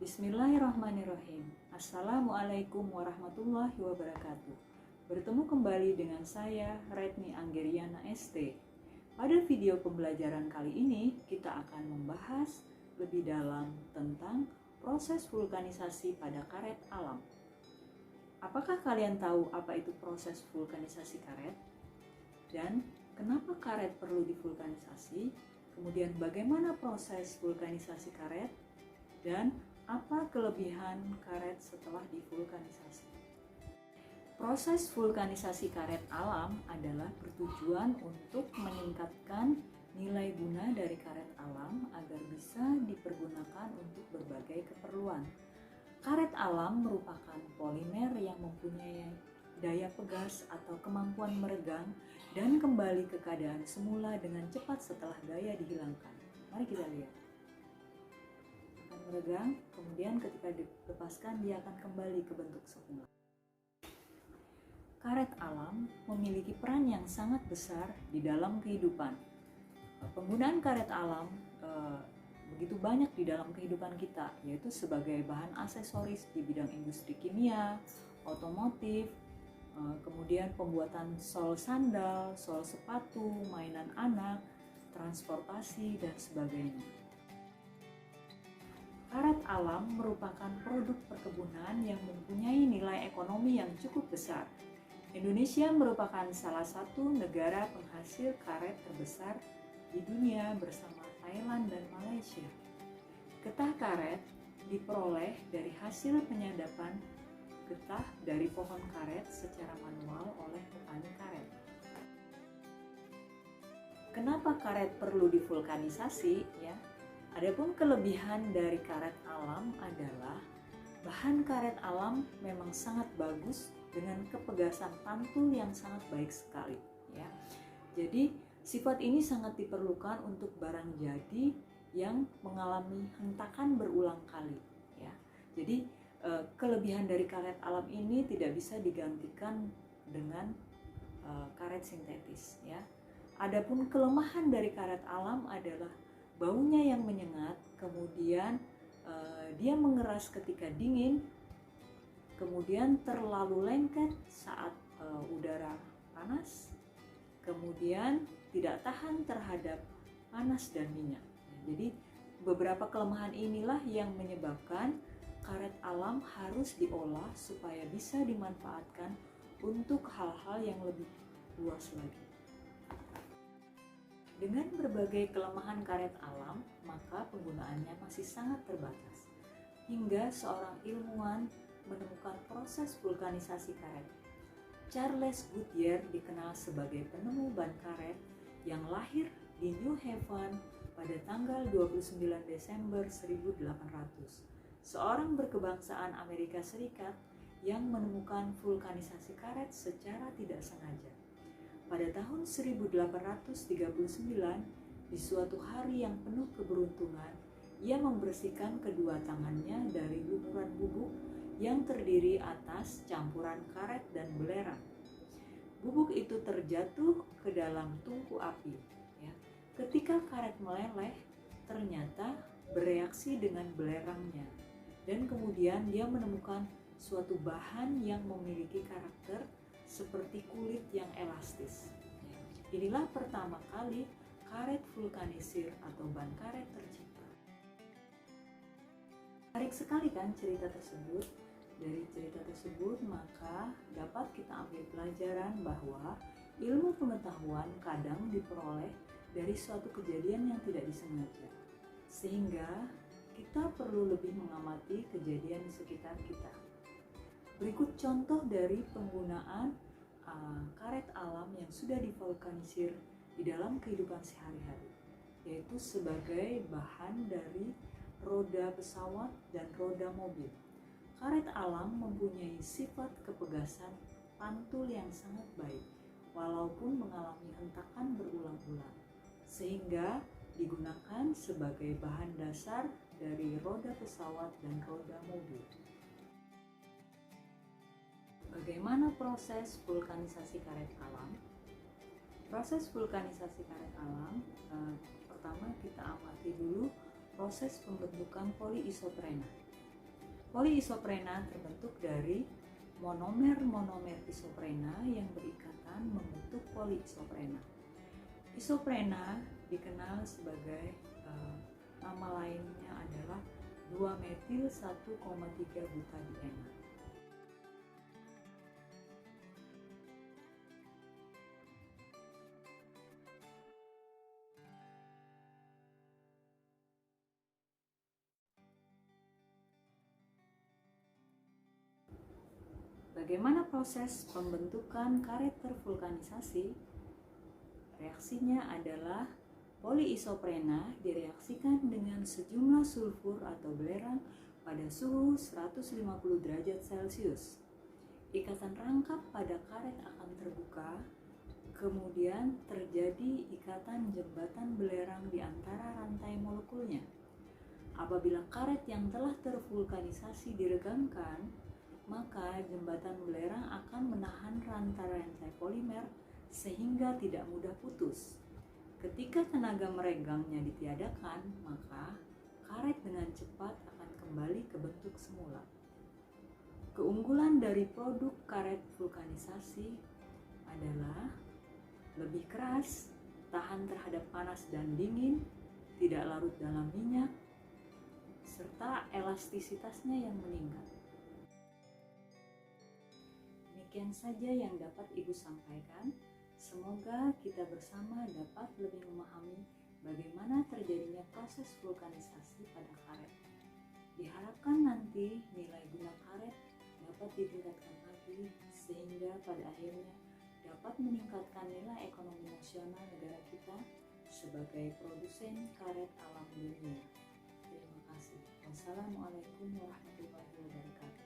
Bismillahirrahmanirrahim. Assalamualaikum warahmatullahi wabarakatuh. Bertemu kembali dengan saya, Retni Anggeriana ST. Pada video pembelajaran kali ini, kita akan membahas lebih dalam tentang proses vulkanisasi pada karet alam. Apakah kalian tahu apa itu proses vulkanisasi karet? Dan kenapa karet perlu divulkanisasi? Kemudian bagaimana proses vulkanisasi karet? Dan apa kelebihan karet setelah divulkanisasi? Proses vulkanisasi karet alam adalah bertujuan untuk meningkatkan nilai guna dari karet alam agar bisa dipergunakan untuk berbagai keperluan. Karet alam merupakan polimer yang mempunyai daya pegas atau kemampuan meregang dan kembali ke keadaan semula dengan cepat setelah daya dihilangkan. Mari kita lihat. Meregang, kemudian ketika dilepaskan dia akan kembali ke bentuk semula. Karet alam memiliki peran yang sangat besar di dalam kehidupan. Penggunaan karet alam begitu banyak di dalam kehidupan kita, yaitu sebagai bahan aksesoris di bidang industri kimia, otomotif, kemudian pembuatan sol sandal, sol sepatu, mainan anak, transportasi, dan sebagainya. Karet alam merupakan produk perkebunan yang mempunyai nilai ekonomi yang cukup besar. Indonesia merupakan salah satu negara penghasil karet terbesar di dunia bersama Thailand dan Malaysia. Getah karet diperoleh dari hasil penyadapan getah dari pohon karet secara manual oleh petani karet. Kenapa karet perlu divulkanisasi? Adapun kelebihan dari karet alam adalah bahan karet alam memang sangat bagus dengan kepegasan pantul yang sangat baik sekali. Jadi sifat ini sangat diperlukan untuk barang jadi yang mengalami hentakan berulang kali. Jadi kelebihan dari karet alam ini tidak bisa digantikan dengan karet sintetis. Adapun kelemahan dari karet alam adalah baunya yang menyengat, kemudian dia mengeras ketika dingin, kemudian terlalu lengket saat udara panas, kemudian tidak tahan terhadap panas dan minyak. Jadi beberapa kelemahan inilah yang menyebabkan karet alam harus diolah supaya bisa dimanfaatkan untuk hal-hal yang lebih luas lagi. Dengan berbagai kelemahan karet alam, maka penggunaannya masih sangat terbatas. Hingga seorang ilmuwan menemukan proses vulkanisasi karet. Charles Goodyear dikenal sebagai penemu ban karet yang lahir di New Haven pada tanggal 29 Desember 1800. Seorang berkebangsaan Amerika Serikat yang menemukan vulkanisasi karet secara tidak sengaja. Pada tahun 1839, di suatu hari yang penuh keberuntungan, ia membersihkan kedua tangannya dari lumuran bubuk yang terdiri atas campuran karet dan belerang. Bubuk itu terjatuh ke dalam tungku api. Ketika karet meleleh, ternyata bereaksi dengan belerangnya. Dan kemudian dia menemukan suatu bahan yang memiliki karakter seperti kulit yang elastis. Inilah pertama kali karet vulkanisir atau ban karet tercipta. Menarik sekali kan cerita tersebut? Dari cerita tersebut maka dapat kita ambil pelajaran bahwa ilmu pengetahuan kadang diperoleh dari suatu kejadian yang tidak disengaja. Sehingga kita perlu lebih mengamati kejadian di sekitar kita. Berikut contoh dari penggunaan karet alam yang sudah divulkanisir di dalam kehidupan sehari-hari, yaitu sebagai bahan dari roda pesawat dan roda mobil. Karet alam mempunyai sifat kepegasan pantul yang sangat baik, walaupun mengalami hentakan berulang-ulang, sehingga digunakan sebagai bahan dasar dari roda pesawat dan roda mobil. Bagaimana proses vulkanisasi karet alam? Proses vulkanisasi karet alam, pertama kita amati dulu proses pembentukan poliisoprena. Polyisoprena terbentuk dari monomer-monomer isoprena yang berikatan membentuk polyisoprena. Isoprena dikenal sebagai nama lainnya adalah 2-metil 1,3 butadiena. Bagaimana proses pembentukan karet tervulkanisasi? Reaksinya adalah polyisoprena direaksikan dengan sejumlah sulfur atau belerang pada suhu 150 derajat Celcius. Ikatan rangkap pada karet akan terbuka, kemudian terjadi ikatan jembatan belerang di antara rantai molekulnya. Apabila karet yang telah tervulkanisasi diregangkan, maka jembatan belerang akan menahan rantai-rantai polimer sehingga tidak mudah putus. Ketika tenaga meregangnya ditiadakan, maka karet dengan cepat akan kembali ke bentuk semula. Keunggulan dari produk karet vulkanisasi adalah lebih keras, tahan terhadap panas dan dingin, tidak larut dalam minyak, serta elastisitasnya yang meningkat. Demikian saja yang dapat Ibu sampaikan. Semoga kita bersama dapat lebih memahami bagaimana terjadinya proses vulkanisasi pada karet. Diharapkan nanti nilai guna karet dapat ditingkatkan lagi sehingga pada akhirnya dapat meningkatkan nilai ekonomi nasional negara kita sebagai produsen karet alam dunia. Terima kasih. Wassalamualaikum warahmatullahi wabarakatuh.